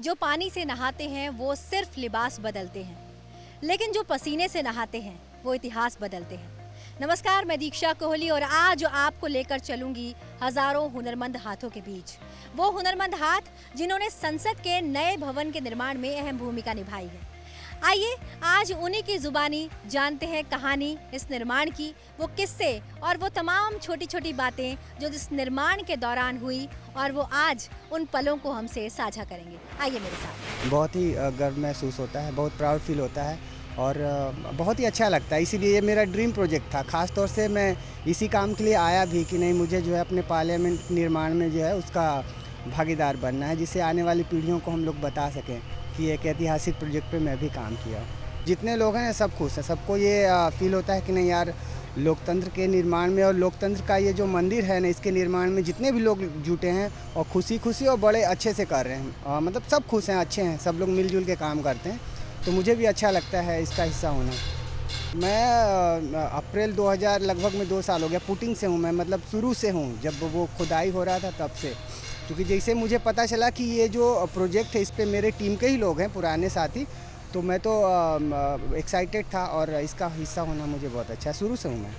जो पानी से नहाते हैं वो सिर्फ लिबास बदलते हैं, लेकिन जो पसीने से नहाते हैं वो इतिहास बदलते हैं। नमस्कार, मैं दीक्षा कोहली और आज आपको लेकर चलूंगी हजारों हुनरमंद हाथों के बीच। वो हुनरमंद हाथ जिन्होंने संसद के नए भवन के निर्माण में अहम भूमिका निभाई है। आइए आज उन्हीं की जुबानी जानते हैं कहानी इस निर्माण की, वो किस्से और वो तमाम छोटी छोटी बातें जो इस निर्माण के दौरान हुई, और वो आज उन पलों को हमसे साझा करेंगे। आइए मेरे साथ। बहुत ही गर्व महसूस होता है, बहुत प्राउड फील होता है और बहुत ही अच्छा लगता है। इसीलिए ये मेरा ड्रीम प्रोजेक्ट था। ख़ास तौर से मैं इसी काम के लिए आया भी कि नहीं, मुझे जो है अपने पार्लियामेंट निर्माण में जो है उसका भागीदार बनना है, जिससे आने वाली पीढ़ियों को हम लोग बता सकें कि एक ऐतिहासिक प्रोजेक्ट पे मैं भी काम किया। जितने लोग हैं सब खुश हैं, सबको ये फील होता है कि नहीं यार, लोकतंत्र के निर्माण में और लोकतंत्र का ये जो मंदिर है ना, इसके निर्माण में जितने भी लोग जुटे हैं और खुशी खुशी और बड़े अच्छे से कर रहे हैं। मतलब सब खुश हैं, अच्छे हैं, सब लोग मिलजुल के काम करते हैं, तो मुझे भी अच्छा लगता है इसका हिस्सा होना। मैं अप्रैल 2000 लगभग में 2 साल हो गया पुटिंग से हूँ मैं, मतलब शुरू से हूँ, जब वो खुदाई हो रहा था तब से। क्योंकि जैसे मुझे पता चला कि ये जो प्रोजेक्ट है इस पे मेरे टीम के ही लोग हैं, पुराने साथी, तो मैं तो एक्साइटेड था और इसका हिस्सा होना मुझे बहुत अच्छा है। शुरू से हूँ मैं।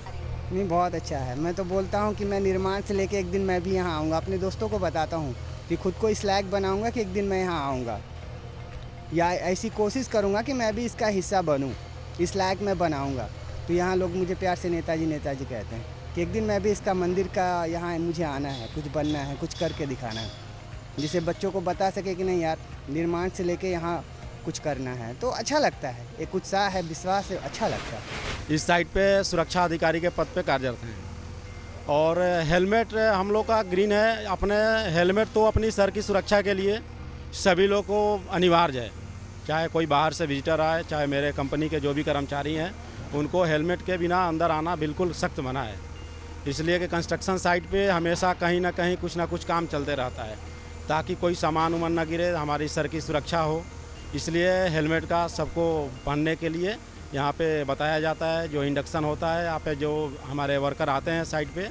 नहीं, बहुत अच्छा है। मैं तो बोलता हूँ कि मैं निर्माण से लेके एक दिन मैं भी यहाँ आऊँगा। अपने दोस्तों को बताता हूँ कि खुद को इस लायक बनाऊँगा कि एक दिन मैं यहाँ आऊँगा, या ऐसी कोशिश करूँगा कि मैं भी इसका हिस्सा बनूँ, इस लायक मैं बनाऊँगा। तो यहाँ लोग मुझे प्यार से नेताजी नेताजी कहते हैं कि एक दिन मैं भी इसका मंदिर का यहाँ मुझे आना है, कुछ बनना है, कुछ करके दिखाना है, जिससे बच्चों को बता सके कि नहीं यार, निर्माण से लेके यहाँ कुछ करना है। तो अच्छा लगता है, एक उत्साह है, विश्वास है, अच्छा लगता है। इस साइट पे सुरक्षा अधिकारी के पद पे कार्यरत हैं और हेलमेट हम लोग का ग्रीन है। अपने हेलमेट तो अपनी सर की सुरक्षा के लिए सभी लोग को अनिवार्य है, चाहे कोई बाहर से विजिटर आए, चाहे मेरे कंपनी के जो भी कर्मचारी हैं, उनको हेलमेट के बिना अंदर आना बिल्कुल सख्त मना है। इसलिए कि कंस्ट्रक्शन साइट पे हमेशा कहीं ना कहीं कुछ ना कुछ काम चलते रहता है, ताकि कोई सामान उमान ना गिरे, हमारी सर की सुरक्षा हो। इसलिए हेलमेट का सबको पहनने के लिए यहाँ पे बताया जाता है। जो इंडक्शन होता है यहाँ पे, जो हमारे वर्कर आते हैं साइट पे,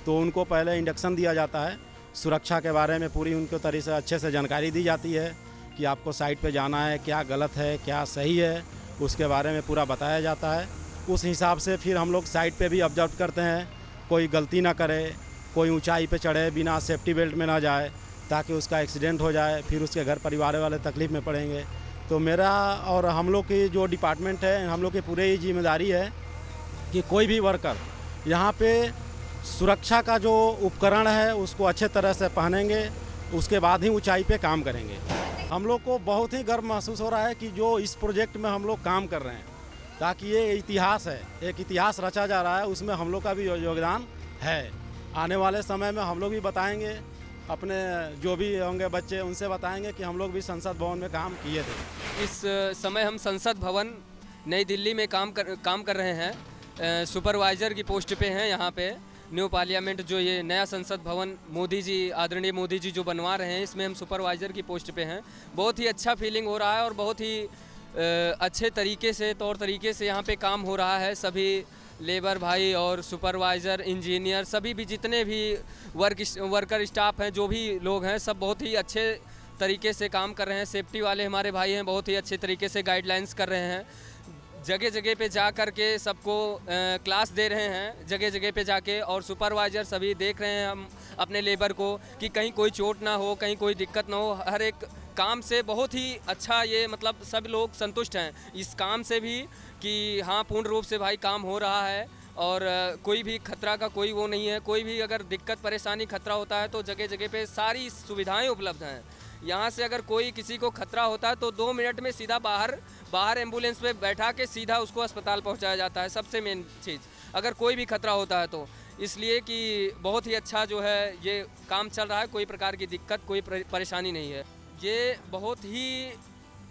तो उनको पहले इंडक्शन दिया जाता है। सुरक्षा के बारे में पूरी उनको तरीके से अच्छे से जानकारी दी जाती है कि आपको साइट पे जाना है, क्या गलत है, क्या सही है, उसके बारे में पूरा बताया जाता है। उस हिसाब से फिर हम लोग साइट पे भी ऑब्जर्व करते हैं, कोई गलती ना करे, कोई ऊंचाई पे चढ़े बिना सेफ्टी बेल्ट में ना जाए, ताकि उसका एक्सीडेंट हो जाए, फिर उसके घर परिवार वाले तकलीफ़ में पड़ेंगे। तो मेरा और हम लोग की जो डिपार्टमेंट है, हम लोग की पूरी ही जिम्मेदारी है कि कोई भी वर्कर यहाँ पे सुरक्षा का जो उपकरण है उसको अच्छे तरह से पहनेंगे, उसके बाद ही ऊंचाई पे काम करेंगे। हम लोग को बहुत ही गर्व महसूस हो रहा है कि जो इस प्रोजेक्ट में हम लोग काम कर रहे हैं, ताकि ये इतिहास है, एक इतिहास रचा जा रहा है, उसमें हम लोग का भी योगदान है। आने वाले समय में हम लोग भी बताएंगे, अपने जो भी होंगे बच्चे उनसे बताएंगे कि हम लोग भी संसद भवन में काम किए थे। इस समय हम संसद भवन नई दिल्ली में काम कर रहे हैं। सुपरवाइज़र की पोस्ट पे हैं यहाँ पे। न्यू पार्लियामेंट जो ये नया संसद भवन मोदी जी, आदरणीय मोदी जी जो बनवा रहे हैं, इसमें हम सुपरवाइज़र की पोस्ट पे हैं। बहुत ही अच्छा फीलिंग हो रहा है और बहुत ही अच्छे तरीके से, तौर तरीके से यहाँ पे काम हो रहा है। सभी लेबर भाई और सुपरवाइज़र, इंजीनियर, सभी भी जितने भी वर्कर स्टाफ हैं, जो भी लोग हैं, सब बहुत ही अच्छे तरीके से काम कर रहे हैं। सेफ्टी वाले हमारे भाई हैं, बहुत ही अच्छे तरीके से गाइडलाइंस कर रहे हैं। जगह जगह पे जा कर के सबको क्लास दे रहे हैं, जगह जगह पे जाके, और सुपरवाइज़र सभी देख रहे हैं हम अपने लेबर को कि कहीं कोई चोट ना हो, कहीं कोई दिक्कत ना हो। हर एक काम से बहुत ही अच्छा, ये मतलब सब लोग संतुष्ट हैं इस काम से भी कि हाँ, पूर्ण रूप से भाई काम हो रहा है और कोई भी खतरा का कोई वो नहीं है। कोई भी अगर दिक्कत परेशानी खतरा होता है तो जगह जगह पे सारी सुविधाएं उपलब्ध हैं। यहाँ से अगर कोई किसी को खतरा होता है तो 2 मिनट में सीधा बाहर एम्बुलेंस पे बैठा के सीधा उसको अस्पताल पहुँचाया जाता है। सबसे मेन चीज़, अगर कोई भी खतरा होता है तो, इसलिए कि बहुत ही अच्छा जो है ये काम चल रहा है। कोई प्रकार की दिक्कत, कोई परेशानी नहीं है। ये बहुत ही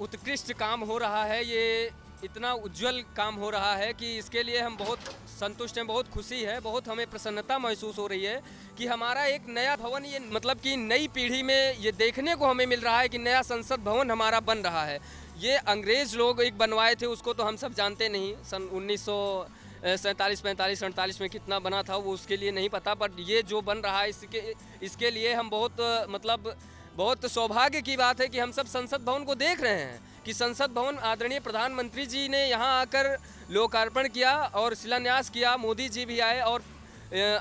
उत्कृष्ट काम हो रहा है, ये इतना उज्जवल काम हो रहा है कि इसके लिए हम बहुत संतुष्ट हैं, बहुत खुशी है, बहुत हमें प्रसन्नता महसूस हो रही है कि हमारा एक नया भवन, ये मतलब कि नई पीढ़ी में ये देखने को हमें मिल रहा है कि नया संसद भवन हमारा बन रहा है। ये अंग्रेज़ लोग एक बनवाए थे, उसको तो हम सब जानते नहीं, सन 1947, 45, 48 में कितना बना था वो उसके लिए नहीं पता, बट ये जो बन रहा है इसके लिए हम बहुत मतलब बहुत सौभाग्य की बात है कि हम सब संसद भवन को देख रहे हैं कि संसद भवन आदरणीय प्रधानमंत्री जी ने यहाँ आकर लोकार्पण किया और शिलान्यास किया। मोदी जी भी आए और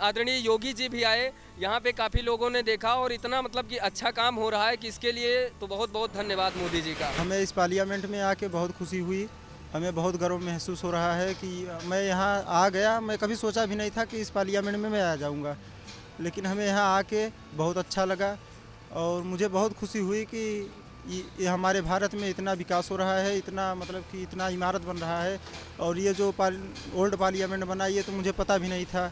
आदरणीय योगी जी भी आए। यहाँ पे काफ़ी लोगों ने देखा और इतना मतलब कि अच्छा काम हो रहा है कि इसके लिए तो बहुत बहुत धन्यवाद मोदी जी का। हमें इस पार्लियामेंट में आके बहुत खुशी हुई। हमें बहुत गर्व महसूस हो रहा है कि मैं यहाँ आ गया। मैं कभी सोचा भी नहीं था कि इस पार्लियामेंट में मैं आ जाऊँगा, लेकिन हमें यहाँ आके बहुत अच्छा लगा और मुझे बहुत खुशी हुई कि ये हमारे भारत में इतना विकास हो रहा है, इतना मतलब कि इतना इमारत बन रहा है। और ये जो ओल्ड पार्लियामेंट बना, ये तो मुझे पता भी नहीं था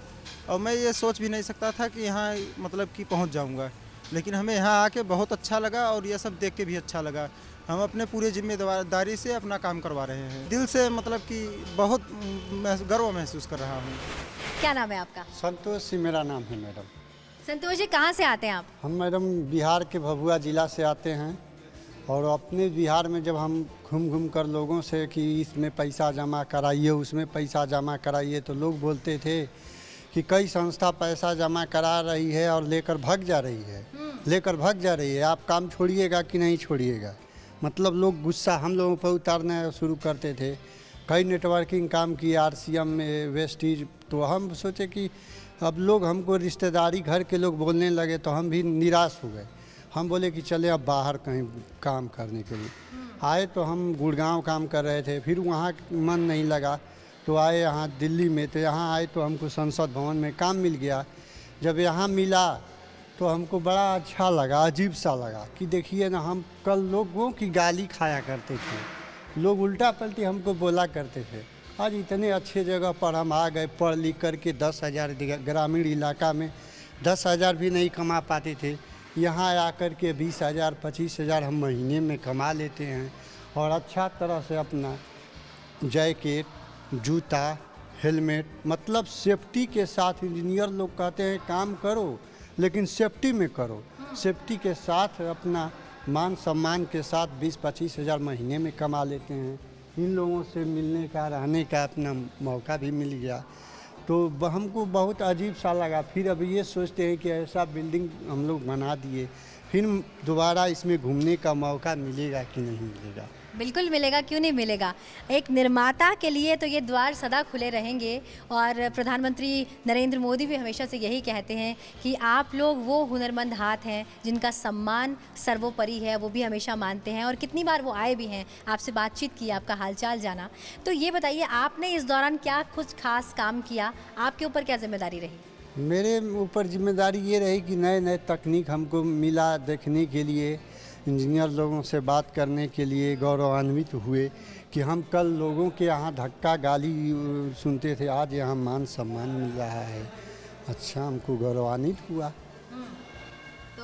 और मैं ये सोच भी नहीं सकता था कि यहाँ मतलब कि पहुँच जाऊँगा। लेकिन हमें यहाँ आके बहुत अच्छा लगा और ये सब देख के भी अच्छा लगा। हम अपने पूरे जिम्मेदारी से अपना काम करवा रहे हैं। दिल से मतलब कि बहुत गर्व महसूस कर रहा हूँ। क्या नाम है आपका? संतोष सिंह मेरा नाम है मैडम। संतोष जी, कहाँ से आते हैं आप? हम मैडम बिहार के भभुआ ज़िला से आते हैं और अपने बिहार में जब हम घूम घूम कर लोगों से कि इसमें पैसा जमा कराइए, उसमें पैसा जमा कराइए, तो लोग बोलते थे कि कई संस्था पैसा जमा करा रही है और लेकर भाग जा रही है, आप काम छोड़िएगा कि नहीं छोड़िएगा। मतलब लोग गुस्सा हम लोगों पर उतारना शुरू करते थे। कई नेटवर्किंग काम किए RCM में, वेस्टीज, तो हम सोचे कि अब लोग हमको रिश्तेदारी घर के लोग बोलने लगे तो हम भी निराश हो गए। हम बोले कि चले अब बाहर कहीं काम करने के लिए आए। तो हम गुड़गांव काम कर रहे थे, फिर वहाँ मन नहीं लगा तो आए यहाँ दिल्ली में। तो यहाँ आए तो हमको संसद भवन में काम मिल गया। जब यहाँ मिला तो हमको बड़ा अच्छा लगा, अजीब सा लगा कि देखिए ना, हम कल लोगों की गाली खाया करते थे, लोग उल्टा पलटी हमको बोला करते थे। आज इतने अच्छे जगह पर हम आ गए, पढ़ लिख करके 10,000 ग्रामीण इलाका में 10,000 भी नहीं कमा पाते थे। यहाँ आकर के 20,000 25,000 हम महीने में कमा लेते हैं और अच्छा तरह से अपना जैकेट, जूता, हेलमेट, मतलब सेफ्टी के साथ। इंजीनियर लोग कहते हैं काम करो लेकिन सेफ्टी में करो। सेफ्टी के साथ अपना मान सम्मान के साथ 20-25 हज़ार महीने में कमा लेते हैं। इन लोगों से मिलने का, रहने का अपना मौका भी मिल गया तो हमको बहुत अजीब सा लगा। फिर अब ये सोचते हैं कि ऐसा बिल्डिंग हम लोग बना दिए, फिर दोबारा इसमें घूमने का मौका मिलेगा कि नहीं मिलेगा। बिल्कुल मिलेगा, क्यों नहीं मिलेगा। एक निर्माता के लिए तो ये द्वार सदा खुले रहेंगे और प्रधानमंत्री नरेंद्र मोदी भी हमेशा से यही कहते हैं कि आप लोग वो हुनरमंद हाथ हैं जिनका सम्मान सर्वोपरि है, वो भी हमेशा मानते हैं। और कितनी बार वो आए भी हैं, आपसे बातचीत की, आपका हालचाल जाना। तो ये बताइए, आपने इस दौरान क्या कुछ खास काम किया, आपके ऊपर क्या जिम्मेदारी रही? मेरे ऊपर जिम्मेदारी ये रही कि नए नए तकनीक हमको मिला देखने के लिए, इंजीनियर लोगों से बात करने के लिए गौरवान्वित हुए कि हम कल लोगों के यहाँ धक्का गाली सुनते थे, आज यहाँ मान सम्मान मिल रहा है। अच्छा, हमको गौरवान्वित हुआ। तो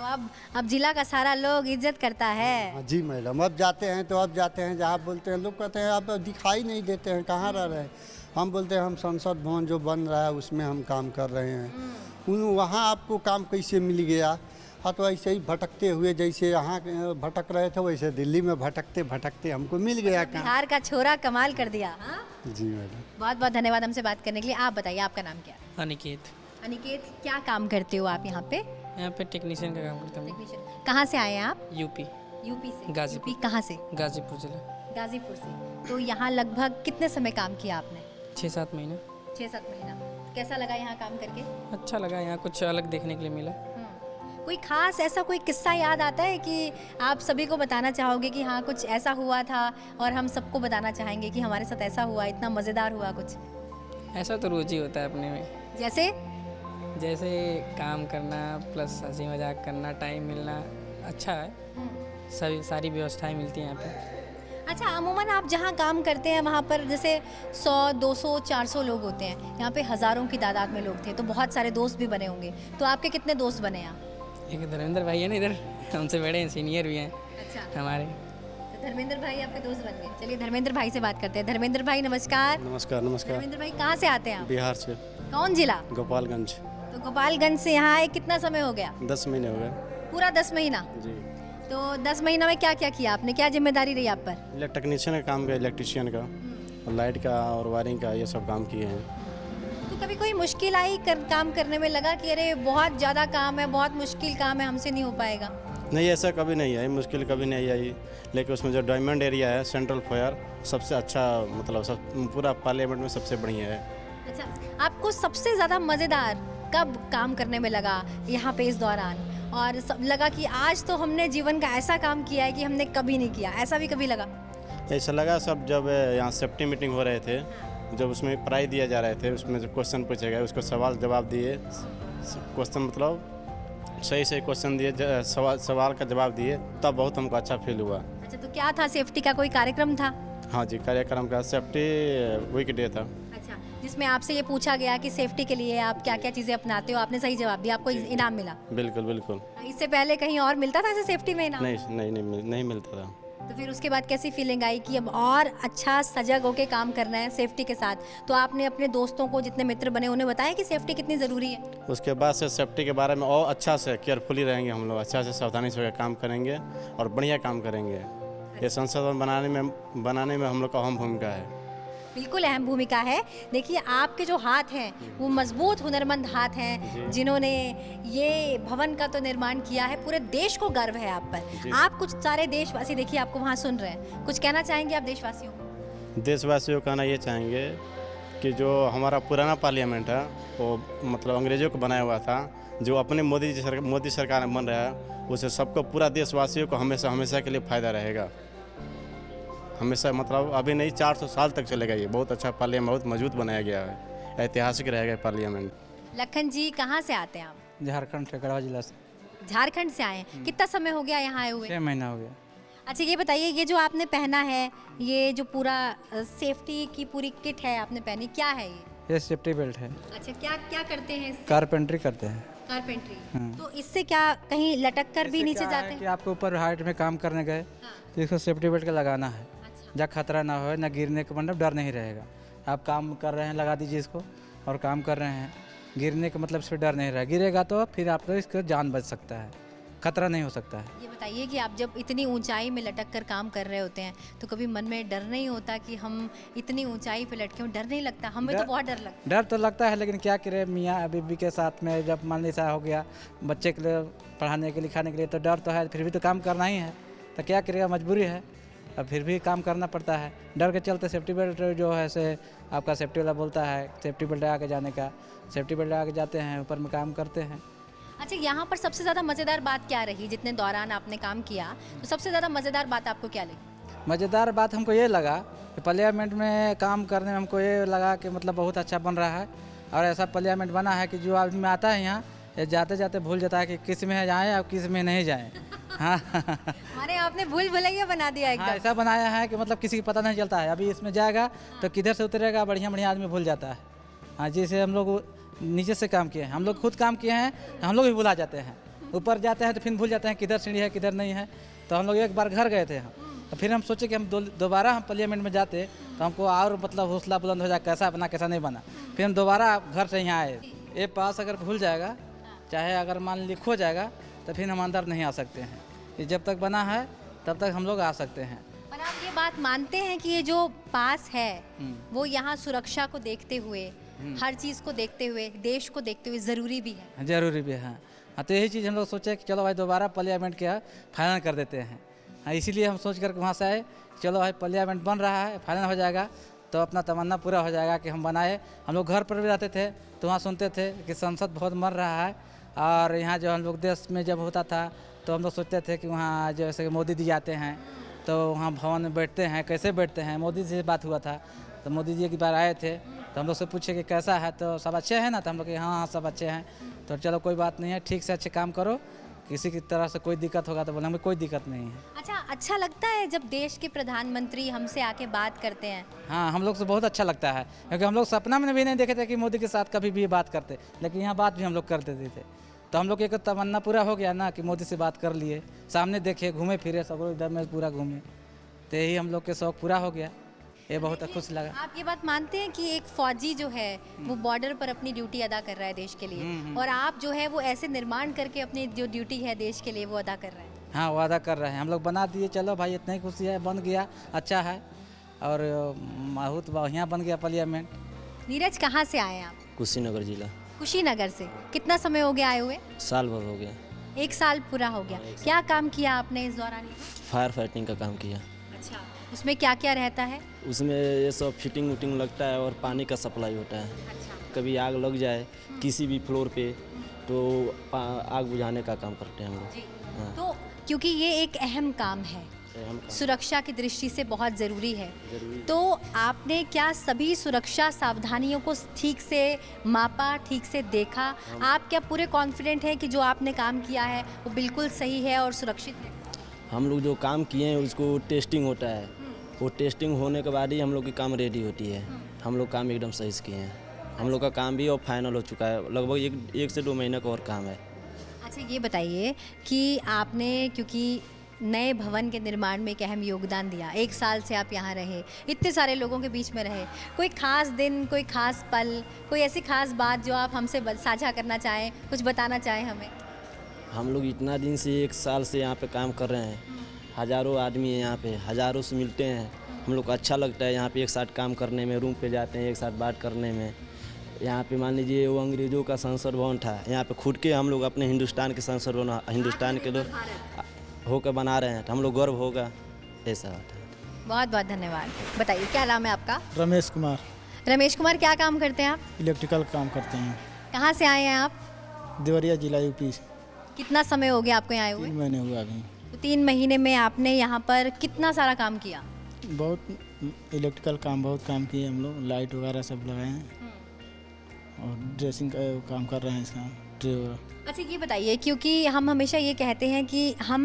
अब जिला का सारा लोग इज्जत करता है। जी मैडम, अब जाते हैं जहाँ बोलते हैं, लोग कहते हैं आप दिखाई नहीं देते हैं, कहाँ रह रहे हैं। हम बोलते हैं हम संसद भवन जो बन रहा है उसमें हम काम कर रहे हैं। वहाँ आपको काम कैसे मिल गया? हाँ, तो ऐसे ही भटकते हुए, जैसे यहाँ भटक रहे थे वैसे दिल्ली में भटकते भटकते हमको मिल गया काम। बिहार का छोरा कमाल कर दिया। हाँ? जी मैडम, बहुत बहुत धन्यवाद हमसे बात करने के लिए। आप बताइए, आपका नाम क्या है? अनिकेत। अनिकेत, क्या काम करते हो आप यहाँ पे? यहाँ पे टेक्नीशियन का काम करता हूँ। टेक्नीशियन। कहाँ से आए हैं आप? यूपी से। गाजीपुर। यूपी कहाँ से? गाजीपुर जिला। गाजीपुर से। तो यहाँ लगभग कितने समय काम किया आपने? 6-7 महीना। 6-7 महीना। कैसा लगा यहाँ काम करके? अच्छा लगा, यहाँ कुछ अलग देखने के लिए मिला। कोई खास ऐसा कोई किस्सा याद आता है कि आप सभी को बताना चाहोगे कि हाँ कुछ ऐसा हुआ था और हम सबको बताना चाहेंगे कि हमारे साथ ऐसा हुआ, इतना मज़ेदार हुआ कुछ? ऐसा तो रोज ही होता है अपने में। जैसे काम करना प्लस हंसी मजाक करना, टाइम मिलना अच्छा है। सारी व्यवस्थाएं मिलती हैं यहाँ पे। अच्छा, अमूमन आप जहाँ काम करते हैं वहाँ पर जैसे 100, 200, 400 लोग होते हैं, यहाँ पे हज़ारों की तादाद में लोग थे, तो बहुत सारे दोस्त भी बने होंगे। तो आपके कितने दोस्त बने यहाँ? एक धर्मेंद्र भाई है ना, इधर हमसे बड़े हैं, सीनियर भी हैं अच्छा हमारे। तो धर्मेंद्र भाई आपके दोस्त बन गए। चलिए धर्मेंद्र भाई से बात करते हैं। धर्मेंद्र भाई नमस्कार। नमस्कार। नमस्कार। धर्मेंद्र भाई कहाँ से आते हैं आप? बिहार से। कौन जिला? गोपालगंज। तो गोपालगंज से यहाँ आए कितना समय हो गया? 10 महीने हो गए। पूरा 10 महीना? जी। तो 10 महीना में क्या क्या किया आपने, क्या जिम्मेदारी रही आप पर? टेक्नीशियन का काम किया, इलेक्ट्रिशियन का, लाइट का और वायरिंग का, ये सब काम किए हैं। तो कभी कोई मुश्किल आई काम करने में, लगा कि अरे बहुत ज़्यादा काम है, बहुत मुश्किल काम है, हमसे नहीं हो पाएगा? नहीं, ऐसा कभी नहीं आई, मुश्किल कभी नहीं आई। लेकिन उसमें जो डायमंड एरिया है, सेंट्रल फायर, सबसे अच्छा, मतलब सब पूरा पार्लियामेंट में सबसे बढ़िया है। अच्छा, आपको सबसे ज़्यादा मज़ेदार कब काम करने में लगा यहाँ पे इस दौरान? और सब लगा कि आज तो हमने जीवन का ऐसा काम किया है कि हमने कभी नहीं किया, ऐसा भी कभी लगा? ऐसा लगा सब जब यहाँ सेफ्टी मीटिंग हो रहे थे, जब उसमें प्राइज दिया जा रहे थे, उसमें जो क्वेश्चन पूछे गए उसको सवाल जवाब दिए, क्वेश्चन मतलब सही सही क्वेश्चन दिए, सवाल का जवाब दिए, तब बहुत हमको अच्छा फील हुआ। अच्छा, तो क्या था, सेफ्टी का कोई कार्यक्रम था? हाँ जी, कार्यक्रम का सेफ्टी वीक डे था। अच्छा, जिसमें आपसे ये पूछा गया कि सेफ्टी के लिए आप क्या क्या चीज़ें अपनाते हो, आपने सही जवाब दिया, आपको इनाम मिला? बिल्कुल बिल्कुल। इससे पहले कहीं और मिलता था ऐसे सेफ्टी में इनाम? नहीं मिलता था। तो फिर उसके बाद कैसी फीलिंग आई कि अब और अच्छा सजग होके काम करना है सेफ्टी के साथ? तो आपने अपने दोस्तों को, जितने मित्र बने, उन्हें बताया कि सेफ्टी कितनी ज़रूरी है? उसके बाद से सेफ्टी के बारे में और अच्छा से केयरफुली रहेंगे हम लोग, अच्छा से सावधानी से काम करेंगे और बढ़िया काम करेंगे। ये संसद भवन बनाने में हम लोग का अहम भूमिका है। बिल्कुल अहम भूमिका है। देखिए, आपके जो हाथ हैं वो मजबूत हुनरमंद हाथ हैं, जिन्होंने ये भवन का तो निर्माण किया है। पूरे देश को गर्व है आप पर। आप कुछ सारे देशवासी देखिए आपको वहाँ सुन रहे हैं, कुछ कहना चाहेंगे आप देशवासियों को? देशवासियों को कहना ये चाहेंगे कि जो हमारा पुराना पार्लियामेंट है वो मतलब अंग्रेज़ों को बनाया हुआ था, जो अपने मोदी सरकार में बन रहा है, उससे सबको, पूरा देशवासियों को हमेशा के लिए फ़ायदा रहेगा। हमेशा मतलब अभी नहीं, 400 साल तक चलेगा। ये बहुत अच्छा पार्लियामेंट, बहुत मजबूत बनाया गया है, ऐतिहासिक रहेगा पार्लियामेंट। लखन जी, कहाँ से आते हैं आप? झारखंड से, गढ़वा जिला से। झारखंड से आए हैं। कितना समय हो गया यहाँ आए हुए? 6 महीना हो गया। अच्छा, ये बताइए, ये जो आपने पहना है, ये जो पूरा सेफ्टी की पूरी किट है आपने पहनी, क्या है ये? ये सेफ्टी बेल्ट है। अच्छा, क्या क्या करते हैं इससे? कारपेंट्री करते हैं। कारपेंट्री। तो इससे क्या कहीं लटक कर भी नीचे जाते कि हैं? आपके ऊपर हाइट में काम करने गए हाँ। तो इसको सेफ्टी बेल्ट का लगाना है, अच्छा। जहाँ खतरा ना हो, ना गिरने का मतलब डर नहीं रहेगा। आप काम कर रहे हैं, लगा दीजिए इसको, और काम कर रहे हैं, गिरने का मतलब इससे डर नहीं रहेगा। गिरेगा तो फिर आपको इसका जान बच सकता है, खतरा नहीं हो सकता है। ये बताइए कि आप जब इतनी ऊंचाई में लटक कर काम कर रहे होते हैं तो कभी मन में डर नहीं होता कि हम इतनी ऊंचाई पे लटके हों? डर नहीं लगता? हमें तो बहुत डर लगता डर तो लगता है, लेकिन क्या करें, मियाँ बीबी के साथ में जब मान लीजिए हो गया, बच्चे के लिए पढ़ाने के लिखाने के लिए तो डर तो है, फिर भी तो काम करना ही है, तो क्या करेगा, मजबूरी है, अब फिर भी काम करना पड़ता है। डर के चलते सेफ्टी बेल्ट जो है से आपका सेफ्टी वाला बोलता है सेफ्टी बेल्ट लगा के जाने का, सेफ्टी बेल्ट लगा के जाते हैं, ऊपर में काम करते हैं। अच्छा, यहाँ पर सबसे ज़्यादा मज़ेदार बात क्या रही जितने दौरान आपने काम किया? तो सबसे ज़्यादा मज़ेदार बात आपको क्या लगी? मज़ेदार बात हमको ये लगा कि पार्लियामेंट में काम करने में हमको ये लगा कि मतलब बहुत अच्छा बन रहा है, और ऐसा पार्लियामेंट बना है कि जो आदमी आता है यहाँ, ये जाते जाते भूल जाता है कि किस में जाएँ और किस में नहीं जाएँ। हाँ हमारे आपने भूल भुलैया बना दिया हाँ, एकदम। ऐसा बनाया है कि मतलब किसी को पता नहीं चलता है। अभी इसमें जाएगा तो किधर से उतरेगा, बढ़िया बढ़िया आदमी भूल जाता है। हाँ, जैसे हम लोग नीचे से काम किए हैं, हम लोग खुद काम किए हैं, हम लोग भी भुला जाते हैं। ऊपर जाते हैं तो फिर भूल जाते हैं किधर सीढ़ी है किधर नहीं है। तो हम लोग एक बार घर गए थे हम, तो फिर हम सोचे कि हम दोबारा हम पार्लियामेंट में जाते तो हमको और मतलब हौसला बुलंद हो जाए, कैसा बना कैसा नहीं बना। फिर हम दोबारा घर से यहाँ आए। ये पास अगर भूल जाएगा, चाहे अगर मान ली खो जाएगा, तो फिर हम अंदर नहीं आ सकते हैं। ये जब तक बना है तब तक हम लोग आ सकते हैं। पर आप ये बात मानते हैं कि ये जो पास है वो यहाँ सुरक्षा को देखते हुए, हर चीज़ को देखते हुए, देश को देखते हुए ज़रूरी भी है? ज़रूरी भी है। हाँ, तो यही चीज़ हम लोग सोचे कि चलो भाई दोबारा पार्लियामेंट का फाइनल कर देते हैं। हाँ, इसीलिए हम सोच कर वहाँ से आए, चलो भाई पार्लियामेंट बन रहा है, फाइनल हो जाएगा तो अपना तमन्ना पूरा हो जाएगा कि हम बनाए। हम लोग घर पर भी रहते थे तो वहाँ सुनते थे कि संसद बहुत मर रहा है, और यहाँ जो हम लोग देश में जब होता था तो हम लोग सोचते थे कि वहाँ जैसे मोदी जी आते हैं तो वहाँ भवन में बैठते हैं, कैसे बैठते हैं। मोदी जी से बात हुआ था तो मोदी जी एक बार आए थे तो हम लोग से पूछे कि कैसा है, तो सब अच्छे हैं ना, तो हम लोग हाँ हाँ सब अच्छे हैं। तो चलो कोई बात नहीं है, ठीक से अच्छे काम करो, किसी की तरह से कोई दिक्कत होगा तो बोले हमें कोई दिक्कत नहीं है। अच्छा लगता है जब देश के प्रधानमंत्री हमसे आके बात करते हैं? हाँ, हम लोग से बहुत अच्छा लगता है, क्योंकि हम लोग सपना में भी नहीं देखे थे कि मोदी के साथ कभी भी बात करते, लेकिन यहाँ बात भी हम लोग कर देते थे। तो हम लोग एक तमन्ना पूरा हो गया ना कि मोदी से बात कर लिए, सामने देखे, घूमे फिरे, सब लोग इधर में पूरा घूमे, तो यही हम लोग के शौक पूरा हो गया। ये बहुत खुश लगा। आप ये बात मानते हैं कि एक फौजी जो है वो बॉर्डर पर अपनी ड्यूटी अदा कर रहा है देश के लिए, और आप जो है वो ऐसे निर्माण करके अपनी जो ड्यूटी है देश के लिए वो अदा कर रहे हैं? हाँ, वो अदा कर रहे हैं, हम लोग बना दिए, चलो भाई इतना ही खुशी है, बन गया, अच्छा है, और बहुत बढ़िया बन गया पार्लियामेंट। नीरज, कहाँ से आए हैं आप? कुशीनगर जिला। कुशीनगर से। कितना समय हो गया आए हुए? साल भर हो गया। 1 साल पूरा हो गया। क्या काम किया आपने इस दौरान? फायर फाइटिंग का काम किया। अच्छा, उसमें क्या क्या रहता है? उसमें ये सब फिटिंग वुटिंग लगता है और पानी का सप्लाई होता है। अच्छा, कभी आग लग जाए किसी भी फ्लोर पे तो आग बुझाने का काम करते हैं हम लोग। जी। हाँ। तो क्योंकि ये एक अहम काम है, हम काम सुरक्षा की दृष्टि से बहुत ज़रूरी है, जरूरी तो आपने क्या सभी सुरक्षा सावधानियों को ठीक से मापा, ठीक से देखा? आप क्या पूरे कॉन्फिडेंट हैं कि जो आपने काम किया है वो बिल्कुल सही है और सुरक्षित है? हम लोग जो काम किए हैं उसको टेस्टिंग होता है, वो टेस्टिंग होने के बाद ही हम लोग की काम रेडी होती है। हम लोग काम एकदम सही से किए हैं। हम लोग का काम भी और फाइनल हो चुका है, लगभग एक से 2 महीने का और काम है। अच्छा, ये बताइए कि आपने क्योंकि नए भवन के निर्माण में एक अहम योगदान दिया, 1 साल से आप यहाँ रहे, इतने सारे लोगों के बीच में रहे, कोई खास दिन, कोई खास पल, कोई ऐसी खास बात जो आप हमसे साझा करना चाहें, कुछ बताना चाहें हमें? हम लोग इतना दिन से 1 साल से यहाँ पे काम कर रहे हैं, हज़ारों आदमी है यहाँ पे, हज़ारों से मिलते हैं। हम लोग को अच्छा लगता है यहाँ पे एक साथ काम करने में, रूम पे जाते हैं एक साथ बात करने में। यहाँ पे मान लीजिए वो अंग्रेज़ों का संसद भवन था, यहाँ पे खुद के हम लोग अपने हिंदुस्तान के संसद भवन, हिंदुस्तान के लोग होकर बना रहे हैं, तो हम लोग गर्व होगा, ऐसा होता है। बहुत बहुत धन्यवाद। बताइए क्या नाम है आपका? रमेश कुमार, रमेश कुमार, क्या काम करते हैं आप? इलेक्ट्रिकल काम करते हैं। कहाँ से आए हैं आप? देवरिया जिला यूपी से। कितना समय हो गया आपको यहाँ आए हुए? 3 महीने हुआ अभी। तो 3 महीने में आपने यहाँ पर कितना सारा काम किया? बहुत इलेक्ट्रिकल काम, बहुत काम किए हम लोग, लाइट वगैरह सब लगाए हैं और ड्रेसिंग का काम कर रहे हैं इसका ट्रे वगैरह। अच्छा, ये बताइए, क्योंकि हम हमेशा ये कहते हैं कि हम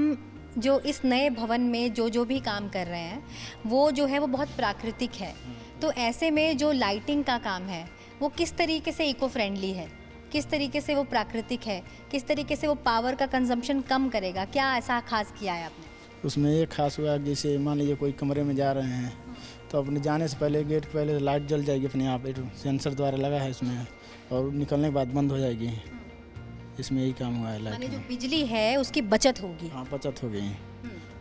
जो इस नए भवन में जो भी काम कर रहे हैं वो जो है वो बहुत प्राकृतिक है, तो ऐसे में जो लाइटिंग का काम है वो किस तरीके से इको फ्रेंडली है, किस तरीके से वो प्राकृतिक है, किस तरीके से वो पावर का कंजम्पशन कम करेगा? क्या ऐसा खास किया है आपने? उसमें एक खास हुआ, जैसे मान लीजिए कोई कमरे में जा रहे हैं तो अपने जाने से पहले गेट पहले लाइट जल जाएगी अपने आप, सेंसर द्वारा लगा है इसमें, और निकलने के बाद बंद हो जाएगी। इसमें यही काम हुआ है लाइट माने जो में। बिजली है उसकी बचत होगी। हाँ, बचत हो गई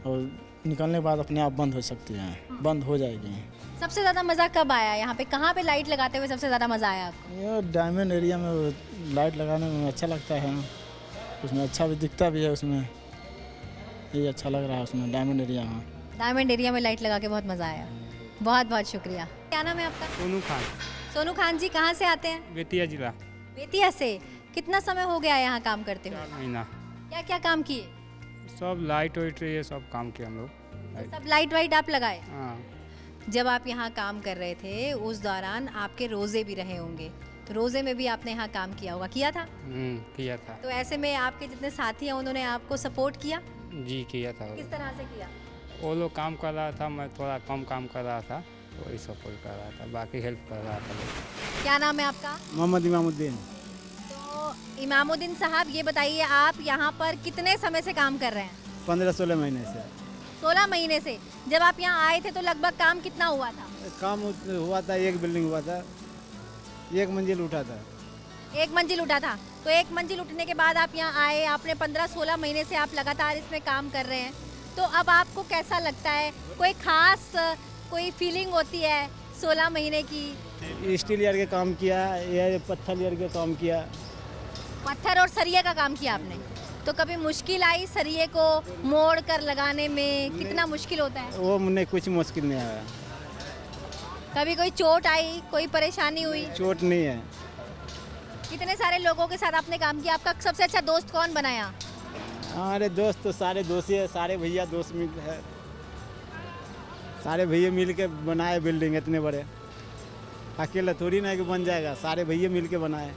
और निकलने के बाद अपने आप बंद हो सकती हैं, बंद हो जाएगी। सबसे ज़्यादा मज़ा कब आया यहाँ पे? कहाँ पे लाइट लगाते हुए सबसे ज़्यादा मज़ा आया आपको? ये डायमंड एरिया में लाइट लगाने में अच्छा लगता है, उसमें अच्छा भी दिखता भी है, उसमें ये अच्छा लग रहा है उसमें डायमंड एरिया में। डायमंड एरिया में लाइट लगा के बहुत मज़ा आया। बहुत बहुत शुक्रिया। क्या नाम है आपका? सोनू खान, सोनू खान जी, कहाँ से आते हैं? बेतिया जिला। बेतिया से। कितना समय हो गया यहाँ काम करते हुए? 4 महीना। क्या क्या काम किए? सब लाइट वाइट ये सब काम किए हम लोग। सब लाइट वाइट आप लगाए? हाँ, जब आप यहाँ काम कर रहे थे उस दौरान आपके रोज़े भी रहे होंगे, तो रोज़े में भी आपने यहाँ काम किया होगा, किया था? किया था। तो ऐसे में आपके जितने साथी हैं उन्होंने आपको सपोर्ट किया? जी किया था। किस तरह से किया? वो लोग काम कर रहा था, मैं थोड़ा कम काम कर रहा था, तो वही सपोर्ट कर रहा था, बाकी हेल्प कर रहा था लोग। क्या नाम है आपका? मोहम्मद इमामुद्दीन। तो इमामुद्दीन साहब, ये बताइए आप यहाँ पर कितने समय से काम कर रहे हैं? 15-16 महीने से 16 महीने से। जब आप यहाँ आए थे तो लगभग काम कितना हुआ था? काम हुआ था, एक बिल्डिंग हुआ था, 1 मंजिल उठा था। 1 मंजिल उठा था। तो 1 मंजिल उठने के बाद आप यहाँ आए, आपने 15-16 महीने से आप लगातार इसमें काम कर रहे हैं, तो अब आपको कैसा लगता है? कोई खास कोई फीलिंग होती है 16 महीने की? स्टील यार के काम किया, ये पत्थर यार के काम किया। पत्थर और सरिये का काम किया आपने, तो कभी मुश्किल आई सरिये को मोड़ कर लगाने में? कितना मुश्किल होता है? वो मुझे कुछ मुश्किल नहीं आया, कभी कोई चोट आई, कोई परेशानी हुई? चोट नहीं है। कितने सारे लोगों के साथ आपने काम किया? आपका सबसे अच्छा दोस्त कौन बनाया? हमारे दोस्त तो सारे दोस्त ही है, सारे भैया दोस्त मिल है, सारे भैया मिल के बनाए बिल्डिंग इतने बड़े, अकेला थोड़ी ना कि बन जाएगा, सारे भैया मिल के बनाए।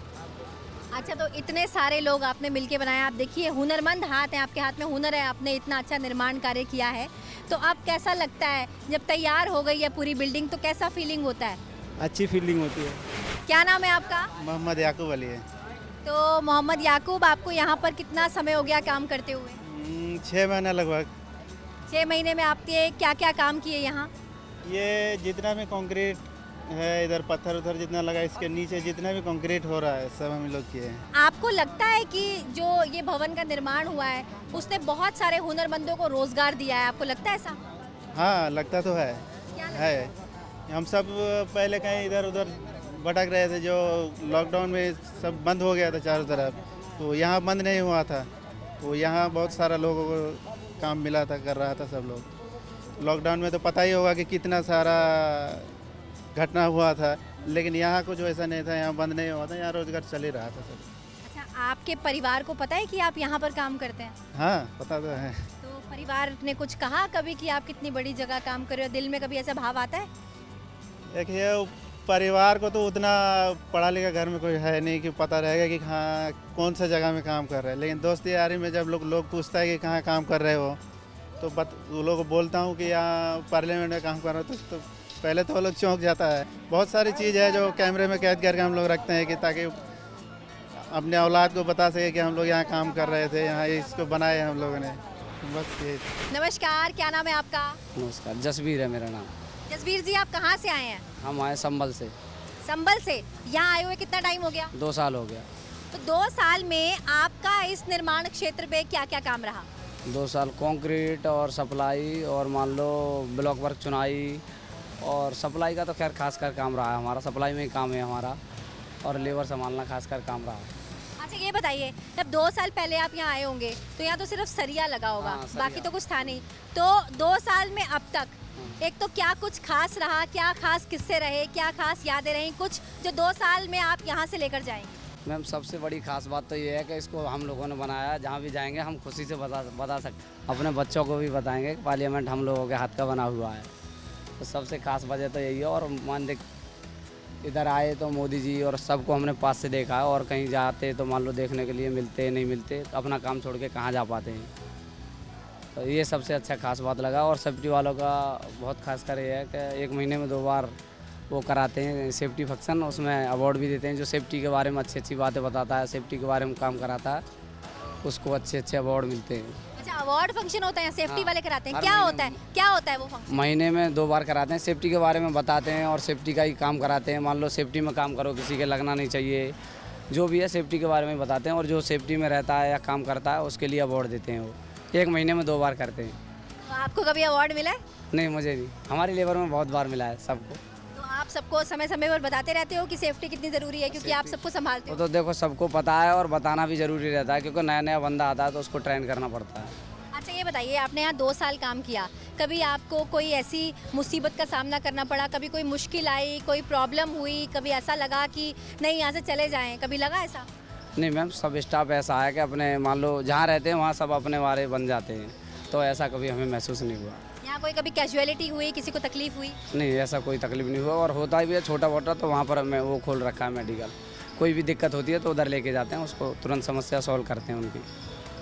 अच्छा, तो इतने सारे लोग आपने मिलके बनाया। आप देखिए, हुनरमंद हाथ है, आपके हाथ में हुनर है, आपने इतना अच्छा निर्माण कार्य किया है, तो अब कैसा लगता है जब तैयार हो गई है पूरी बिल्डिंग, तो कैसा फीलिंग होता है? अच्छी फीलिंग होती है। क्या नाम है आपका? मोहम्मद याकूब अली है। तो मोहम्मद याकूब, आपको यहाँ पर कितना समय हो गया काम करते हुए? 6 महीना लगभग। 6 महीने में आपके क्या क्या काम किए यहाँ? ये जितना भी कंक्रीट है, इधर पत्थर उधर जितना लगा, इसके नीचे जितना भी कंक्रीट हो रहा है सब हम लोग किए हैं। आपको लगता है कि जो ये भवन का निर्माण हुआ है उसने बहुत सारे हुनरमंदों को रोजगार दिया है? आपको लगता है ऐसा? हाँ, लगता तो है। क्या लगता है हम सब पहले कहीं इधर उधर भटक रहे थे, जो लॉकडाउन में सब बंद हो गया था चारों तरफ, तो यहाँ बंद नहीं हुआ था, तो यहाँ बहुत सारा लोगों को काम मिला था, कर रहा था सब लोग। लॉकडाउन में तो पता ही होगा कि कितना सारा घटना हुआ था, लेकिन यहाँ कुछ वैसा नहीं था, यहाँ बंद नहीं हुआ था, यहाँ रोजगार चल ही रहा था सब। अच्छा, आपके परिवार को पता है कि आप यहाँ पर काम करते हैं? हाँ, पता तो है। तो परिवार ने कुछ कहा कभी कि आप कितनी बड़ी जगह काम कर रहे हो? दिल में कभी ऐसा भाव आता है? एक ये परिवार को तो उतना पढ़ा लिखा घर में कोई है नहीं कि पता रहेगा कि हाँ कौन सा जगह में काम कर रहे हैं, लेकिन दोस्ती यारी में जब लोग पूछता है कि कहाँ काम कर रहे हो, तो वो लोग को बोलता हूँ कि यहाँ पार्लियामेंट में काम कर रहे हो, तो पहले तो वो लोग चौंक जाता है। बहुत सारी चीज़ है जो कैमरे में कैद करके हम लोग रखते हैं कि ताकि अपने औलाद को बता सके कि हम लोग यहाँ काम कर रहे थे, यहाँ इसको बनाए हम लोगों ने, बस ये। नमस्कार, क्या नाम है आपका? नमस्कार, जसवीर है मेरा नाम। जसवीर जी, आप कहाँ से आए हैं? हम आए संभल से। संभल से? यहाँ आए हुए कितना टाइम हो गया? 2 साल हो गया। तो 2 साल में आपका इस निर्माण क्षेत्र पे क्या क्या काम रहा? 2 साल कंक्रीट और सप्लाई और मान लो ब्लॉक वर्क चुनाई और सप्लाई का तो खैर खासकर काम रहा है हमारा, सप्लाई में ही काम है हमारा, और लेबर संभालना खासकर काम रहा है। अच्छा, ये बताइए, जब 2 साल पहले आप यहाँ आए होंगे तो यहाँ तो सिर्फ सरिया लगा होगा, हाँ, सरिया। बाकी तो कुछ था नहीं। तो 2 साल में अब तक एक तो क्या कुछ खास रहा, क्या खास किस्से रहे, क्या खास यादें रहीं, कुछ जो 2 साल में आप यहाँ से लेकर जाएंगे? मैम, सबसे बड़ी खास बात तो ये है कि इसको हम लोगों ने बनाया, जहाँ भी जाएंगे हम खुशी से बता सकते, अपने बच्चों को भी बताएंगे कि पार्लियामेंट हम लोगों के हाथ का बना हुआ है। तो सबसे खास वजह तो यही है। और मान देख इधर आए तो मोदी जी और सबको हमने पास से देखा है, और कहीं जाते तो मान लो देखने के लिए मिलते नहीं मिलते, अपना काम छोड़ के कहाँ जा पाते हैं। तो ये सबसे अच्छा खास बात लगा। और सेफ्टी वालों का बहुत खास कर ये है कि 1 महीने में 2 बार वो कराते हैं सेफ्टी फंक्शन, उसमें अवार्ड भी देते हैं। जो सेफ्टी के बारे में अच्छी बातें बताता है, सेफ्टी के बारे में काम कराता है, उसको अच्छे अवार्ड मिलते हैं। अच्छा, अवार्ड फंक्शन होता है, सेफ्टी हाँ, वाले कराते हैं? हर क्या महीने होता है, क्या होता है वो फंक्शन? महीने में 2 बार कराते हैं, सेफ्टी के बारे में बताते हैं और सेफ्टी का ही काम कराते हैं। मान लो सेफ्टी में काम करो, किसी के लगना नहीं चाहिए, जो भी है सेफ्टी के बारे में बताते हैं। और जो सेफ्टी में रहता है या काम करता है उसके लिए अवार्ड देते हैं। वो 1 महीने में 2 बार करते हैं। तो आपको कभी अवार्ड मिला है? नहीं, मुझे नहीं, हमारी लेबर में बहुत बार मिला है सबको। तो आप सबको समय समय पर बताते रहते हो कि सेफ्टी कितनी ज़रूरी है, क्योंकि आप सबको संभालते वो हो? तो देखो सबको पता है और बताना भी ज़रूरी रहता है, क्योंकि नया बंदा आता है तो उसको ट्रेन करना पड़ता है। अच्छा, ये बताइए, आपने यहाँ 2 साल काम किया, कभी आपको कोई ऐसी मुसीबत का सामना करना पड़ा, कभी कोई मुश्किल आई, कोई प्रॉब्लम हुई, कभी ऐसा लगा कि नहीं यहाँ से चले जाएं, कभी लगा ऐसा? नहीं मैम, सब स्टाफ ऐसा है कि अपने मान लो जहाँ रहते हैं वहाँ सब अपने वाले बन जाते हैं, तो ऐसा कभी हमें महसूस नहीं हुआ। यहाँ कोई कभी कैजुअलिटी हुई, किसी को तकलीफ हुई? नहीं, ऐसा कोई तकलीफ नहीं हुआ। और होता भी है छोटा मोटा, तो वहाँ पर हमें वो खोल रखा है मेडिकल, कोई भी दिक्कत होती है तो उधर लेके जाते हैं, उसको तुरंत समस्या सॉल्व करते हैं उनकी।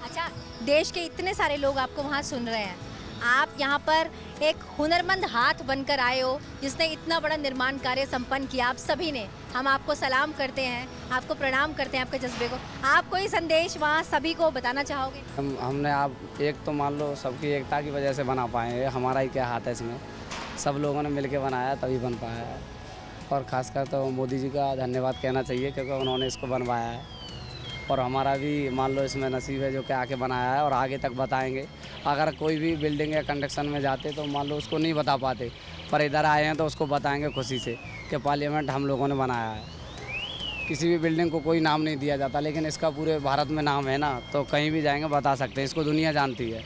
अच्छा, देश के इतने सारे लोग आपको वहाँ सुन रहे हैं, आप यहाँ पर एक हुनरमंद हाथ बनकर आए हो जिसने इतना बड़ा निर्माण कार्य संपन्न किया। आप सभी ने, हम आपको सलाम करते हैं, आपको प्रणाम करते हैं, आपके जज्बे को। आप कोई संदेश वहाँ सभी को बताना चाहोगे? हमने आप एक तो मान लो सबकी एकता की वजह से बना पाए हैं, हमारा ही क्या हाथ है इसमें, सब लोगों ने मिल के बनाया तभी बन पाया है। और ख़ासकर तो मोदी जी का धन्यवाद कहना चाहिए, क्योंकि उन्होंने इसको बनवाया है। और हमारा भी मान लो इसमें नसीब है जो कि आके बनाया है, और आगे तक बताएंगे। अगर कोई भी बिल्डिंग या कंस्ट्रक्शन में जाते तो मान लो उसको नहीं बता पाते, पर इधर आए हैं तो उसको बताएंगे खुशी से कि पार्लियामेंट हम लोगों ने बनाया है। किसी भी बिल्डिंग को कोई नाम नहीं दिया जाता, लेकिन इसका पूरे भारत में नाम है ना, तो कहीं भी जाएंगे बता सकते हैं, इसको दुनिया जानती है।